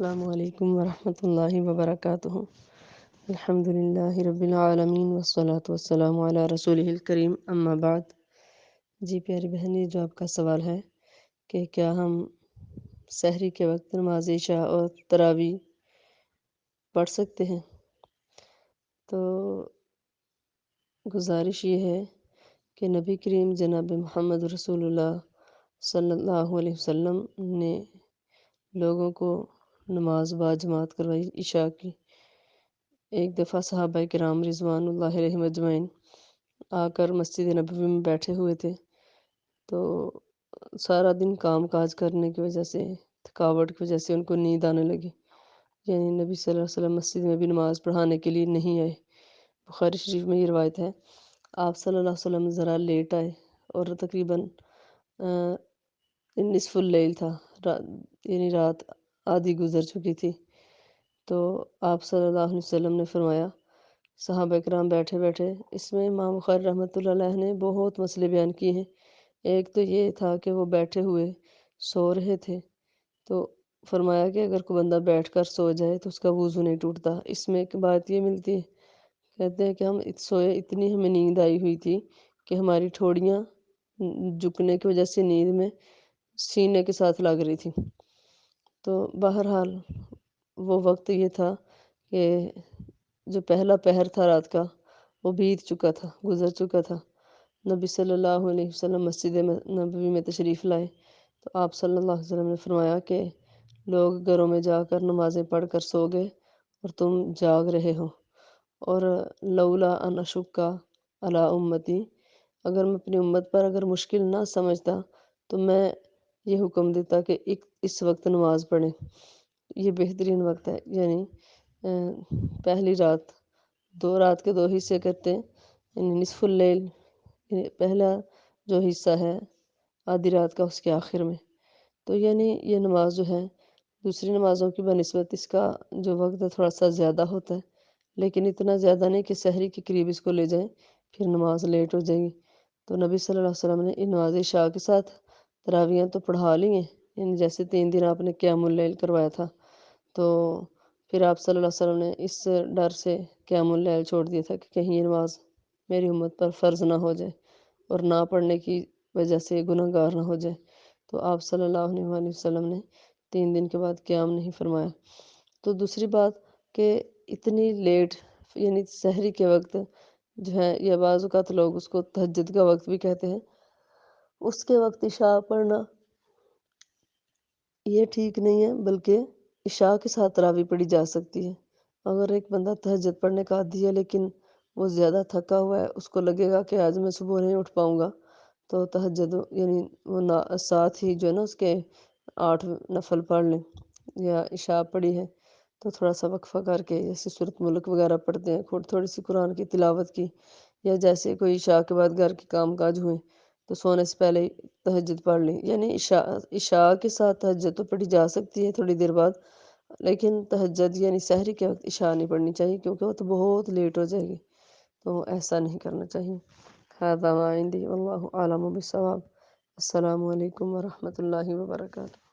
السلام علیکم ورحمۃ اللہ وبرکاتہ۔ الحمد للہ رب العالمین والصلاة والسلام علی رسولہ الکریم، اما بعد۔ جی پیاری بہنی، جو آپ کا سوال ہے کہ کیا ہم سحری کے وقت نماز عشاء اور تراویح پڑھ سکتے ہیں، تو گزارش یہ ہے کہ نبی کریم جناب محمد رسول اللہ صلی اللہ علیہ وسلم نے لوگوں کو نماز باجماعت کروائی عشاء کی۔ ایک دفعہ صحابہ کرام رضوان اللہ علیہم اجمعین آ کر مسجد نبوی میں بیٹھے ہوئے تھے، تو سارا دن کام کاج کرنے کی وجہ سے، تھکاوٹ کی وجہ سے ان کو نیند آنے لگی، یعنی نبی صلی اللہ علیہ وسلم مسجد میں بھی نماز پڑھانے کے لیے نہیں آئے۔ بخاری شریف میں یہ روایت ہے، آپ صلی اللہ علیہ وسلم ذرا لیٹ آئے اور تقریباً نصف اللیل تھا، یعنی رات آدھی گزر چکی تھی۔ تو آپ صلی اللہ علیہ وسلم نے فرمایا، صحابہ کرام بیٹھے بیٹھے، اس میں امام بخاری رحمۃ اللہ علیہ نے بہت مسئلے بیان کیے ہیں۔ ایک تو یہ تھا کہ وہ بیٹھے ہوئے سو رہے تھے، تو فرمایا کہ اگر کوئی بندہ بیٹھ کر سو جائے تو اس کا وضو نہیں ٹوٹتا۔ اس میں ایک بات یہ ملتی ہے، کہتے ہیں کہ ہم سوئے، اتنی ہمیں نیند آئی ہوئی تھی کہ ہماری ٹھوڑیاں جھکنے کی وجہ سے نیند میں سینے کے ساتھ لگ رہی تھی۔ تو بہرحال وہ وقت یہ تھا کہ جو پہلا پہر تھا رات کا، وہ بیت چکا تھا، گزر چکا تھا۔ نبی صلی اللہ علیہ وسلم مسجد نبوی میں تشریف لائے، تو آپ صلی اللہ علیہ وسلم نے فرمایا کہ لوگ گھروں میں جا کر نمازیں پڑھ کر سو گئے اور تم جاگ رہے ہو، اور لولا ان اشکا علی امتی، اگر میں اپنی امت پر اگر مشکل نہ سمجھتا تو میں یہ حکم دیتا کہ اس وقت نماز پڑھیں۔ یہ بہترین وقت ہے، یعنی پہلی رات، رات کے 2 حصے کرتے ہیں، یعنی نصف اللیل، یعنی پہلا جو حصہ ہے آدھی رات کا، اس کے آخر میں، تو یعنی یہ نماز جو ہے دوسری نمازوں کی بنسبت اس کا جو وقت ہے تھوڑا سا زیادہ ہوتا ہے، لیکن اتنا زیادہ نہیں کہ سحری کے قریب اس کو لے جائیں پھر نماز لیٹ ہو جائے گی۔ تو نبی صلی اللہ علیہ وسلم نے نماز عشاء کے ساتھ تراویحیں تو پڑھا لی ہیں، یعنی جیسے 3 دن آپ نے قیام اللیل کروایا تھا، تو پھر آپ صلی اللہ علیہ وسلم نے اس ڈر سے قیام اللیل چھوڑ دیا تھا کہ کہیں یہ نماز میری امت پر فرض نہ ہو جائے اور نہ پڑھنے کی وجہ سے گناہ گار نہ ہو جائے، تو آپ صلی اللہ علیہ وآلہ وسلم نے 3 دن کے بعد قیام نہیں فرمایا۔ تو دوسری بات کہ اتنی لیٹ، یعنی سحری کے وقت جو ہے، یا بعض اوقات لوگ اس کو تہجد کا وقت بھی کہتے ہیں، اس کے وقت عشاء پڑھنا یہ ٹھیک نہیں ہے، بلکہ عشاء کے ساتھ تراویح پڑھی جا سکتی ہے۔ اگر ایک بندہ تہجد پڑھنے کا عادی ہے لیکن وہ زیادہ تھکا ہوا ہے، اس کو لگے گا کہ آج میں صبح نہیں اٹھ پاؤں گا، تو تہجد یعنی وہ ساتھ ہی جو ہے نا اس کے 8 نفل پڑھ لیں، یا عشاء پڑھی ہے تو تھوڑا سا وقفہ کر کے جیسے سورۃ ملک وغیرہ پڑھتے ہیں، تھوڑی سی قرآن کی تلاوت کی، یا جیسے کوئی عشاء کے بعد گھر کے کام کاج ہوئے تو سونے سے پہلے تہجد پڑھ لی، یعنی عشاء کے ساتھ تہجد تو پڑھی جا سکتی ہے تھوڑی دیر بعد، لیکن تہجد یعنی سحری کے وقت عشاء نہیں پڑھنی چاہیے، کیونکہ وہ تو بہت لیٹ ہو جائے گی، تو ایسا نہیں کرنا چاہیے۔ ھذا ما عندی واللہ اعلم بالصواب۔ السلام علیکم ورحمۃ اللہ وبرکاتہ۔